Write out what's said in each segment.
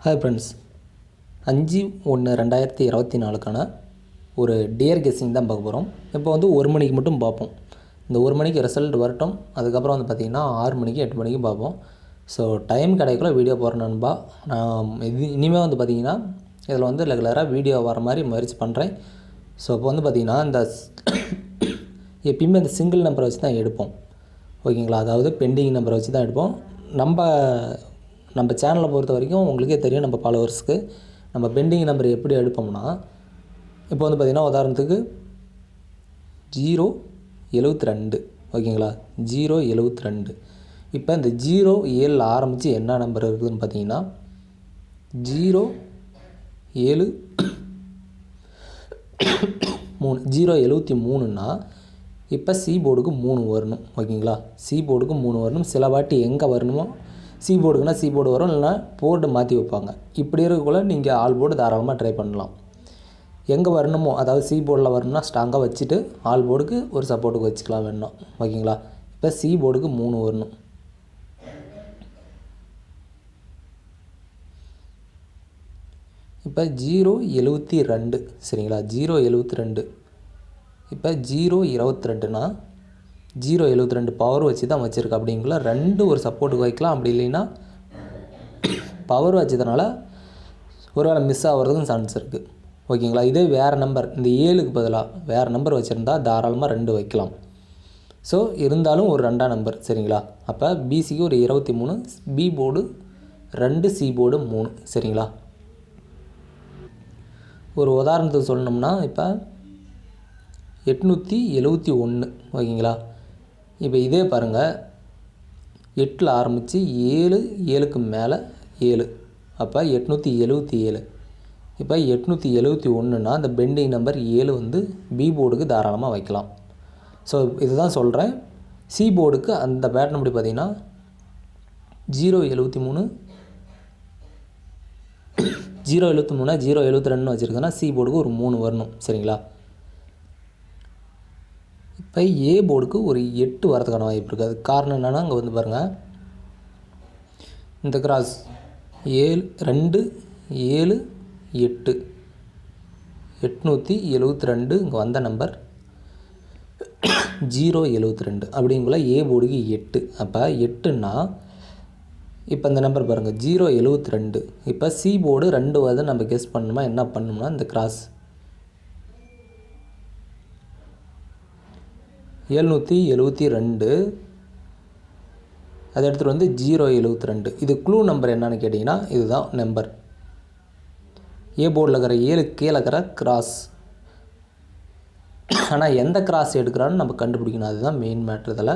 Hi friends, 5/1/2024க்கான ஒரு dear guessing தான் பார்க்க போகிறோம். இப்போ வந்து 1 மணிக்கு மட்டும் பார்ப்போம். இந்த 1 மணிக்கு ரிசல்ட் வரட்டும். அதுக்கப்புறம் வந்து பார்த்திங்கன்னா 6 மணிக்கு 8 மணிக்கு பார்ப்போம். ஸோ டைம் கிடைக்கல வீடியோ போடுற நண்பா. நான் இனிமேல் வந்து பார்த்திங்கன்னா இதில் வந்து ரெகுலராக வீடியோ வர மாதிரி முயற்சி பண்ணுறேன். ஸோ இப்போ வந்து பார்த்திங்கன்னா இந்த எப்பயுமே இந்த சிங்கிள் நம்பரை வச்சு தான் எடுப்போம், ஓகேங்களா? அதாவது பெண்டிங் நம்பரை வச்சு தான் எடுப்போம். நம்ம சேனலை பொறுத்த வரைக்கும் உங்களுக்கே தெரியும், நம்ம ஃபாலோவர்ஸ்க்கு நம்ம பெண்டிங் நம்பர் எப்படி எடுப்போம்னா, இப்போ வந்து பார்த்திங்கன்னா உதாரணத்துக்கு 072, ஓகேங்களா? 072. இப்போ இந்த 07 ஆரம்பித்து என்ன நம்பர் இருக்குதுன்னு பார்த்தீங்கன்னா 073ன்னா இப்போ சி போர்டுக்கு 3 வரணும், ஓகேங்களா? சி போர்டுக்கு 3 வரணும். சில வாட்டி எங்கே வரணுமோ, சி போர்டுக்குன்னா சி போர்டு வரும், இல்லைனா போர்டு மாற்றி வைப்பாங்க. இப்படி இருக்கக்குள்ள நீங்கள் ஆல் போர்டு தாராளமாக ட்ரை பண்ணலாம். எங்கே வரணுமோ, அதாவது சி போர்டில் வரணும்னா ஸ்ட்ராங்காக வச்சுட்டு ஆல் போர்டுக்கு ஒரு சப்போர்ட்டுக்கு வச்சுக்கலாம் வேணும், ஓகேங்களா? இப்போ சி போர்டுக்கு 3 வரணும். இப்போ 072, சரிங்களா? 072. இப்போ 022னா 072 பவர் வச்சு தான் வச்சுருக்கு. அப்படிங்களா 2 ஒரு சப்போர்ட்டுக்கு வைக்கலாம். அப்படி இல்லைன்னா பவர் வச்சதுனால ஒரு வேளை மிஸ் ஆகிறதுக்கும் சான்ஸ் இருக்குது, ஓகேங்களா? இதே வேறு நம்பர், இந்த 7க்கு பதிலாக வேறு நம்பர் வச்சுருந்தா தாராளமாக 2 வைக்கலாம். ஸோ இருந்தாலும் ஒரு 2ஆம் நம்பர், சரிங்களா? அப்போ பிசிக்கு ஒரு 23, பி போர்டு 2, சி போர்டு 3, சரிங்களா? ஒரு உதாரணத்துக்கு சொல்லணும்னா இப்போ 871, ஓகேங்களா? இப்போ இதே பாருங்கள், 8ல் ஆரம்பித்து 7க்கு மேலே 7, அப்போ 877. இப்போ 871ன்னா அந்த பெண்டிங் நம்பர் 7 வந்து பி போர்டுக்கு தாராளமாக வைக்கலாம். ஸோ இதுதான் சொல்கிறேன். சி போர்டுக்கு அந்த பேட்டர்ன் அப்படி பார்த்திங்கன்னா 073, 072 வச்சுருக்கேன்னா சி போர்டுக்கு ஒரு 3 வரணும், சரிங்களா? இப்போ ஏ போர்டுக்கு ஒரு 8 வரதுக்கான வாய்ப்பு இருக்குது. அது காரணம் என்னென்னா, அங்கே வந்து பாருங்கள், இந்த கிராஸ் 7, 2, 7, 8, 872 இங்கே வந்த நம்பர் 072. அப்படிங்குள்ள ஏ போர்டுக்கு 8. அப்போ 8ன்னா இப்போ இந்த நம்பர் பாருங்கள் 072. இப்போ சி போர்டு 2 வருது நம்ம கெஸ் பண்ணணுமா, என்ன பண்ணணும்னா இந்த கிராஸ் 772 அதை எடுத்துகிட்டு வந்து 072. இது க்ளூ நம்பர் என்னன்னு கேட்டிங்கன்னா இதுதான் நம்பர். ஏ போர்டில் இருக்கிற 7 கீழே இருக்கிற கிராஸ். ஆனால் எந்த கிராஸ் எடுக்கிறான்னு நம்ம கண்டுபிடிக்கணும், அதுதான் மெயின் மேட்ரு இதில்.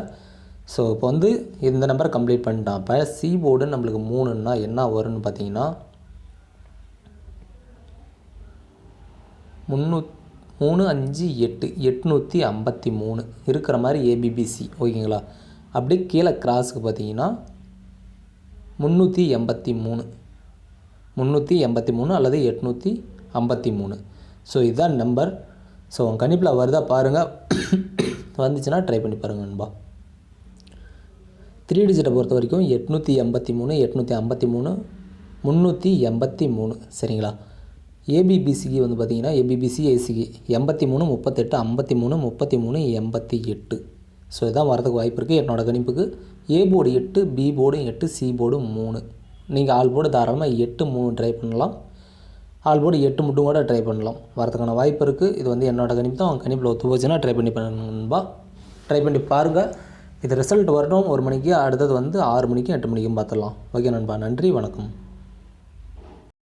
ஸோ இப்போ வந்து இந்த நம்பரை கம்ப்ளீட் பண்ணிட்டான். அப்போ சி போர்டு நம்மளுக்கு 3ன்னா என்ன வரும்னு பார்த்தீங்கன்னா 3, 5, 8, 853 இருக்கிற மாதிரி ஏபிபிசி, ஓகேங்களா? அப்படி கீழே கிராஸுக்கு பார்த்தீங்கன்னா 383 அல்லது 853. ஸோ இதுதான் நம்பர். ஸோ உங்கள் கணிப்பில் வருதா பாருங்கள். வந்துச்சுன்னா ட்ரை பண்ணி பாருங்கள் நண்பா. 3 டிஜிட்டை பொறுத்த வரைக்கும் 883, 853, 383, சரிங்களா? ஏபிபிசிக்கு வந்து பார்த்திங்கன்னா ஏபிபிசி ஏசிக்கு 83, 38, 53, 33, 88. ஸோ இதான் வரதுக்கு வாய்ப்பு இருக்குது என்னோடய கணிப்புக்கு. A board 8, B board 8, C board 3. நீங்கள் ஆல் போர்டு தாராளமாக 8, 3 ட்ரை பண்ணலாம். ஆல் போர்டு 8 மட்டும் கூட ட்ரை பண்ணலாம், வரதுக்கான வாய்ப்பு இருக்குது. இது வந்து என்னோடய கணிப்பு தான். அவங்க கணிப்பில் ஒத்து போச்சுன்னா ட்ரை பண்ணி பண்ணுன்பா. ட்ரை பண்ணி பாருங்கள். இது ரிசல்ட் வரட்டும் 1 மணிக்கு, அடுத்தது வந்து 6 மணிக்கும் 8 மணிக்கும் பார்த்துடலாம். ஓகே நண்பா, நன்றி, வணக்கம்.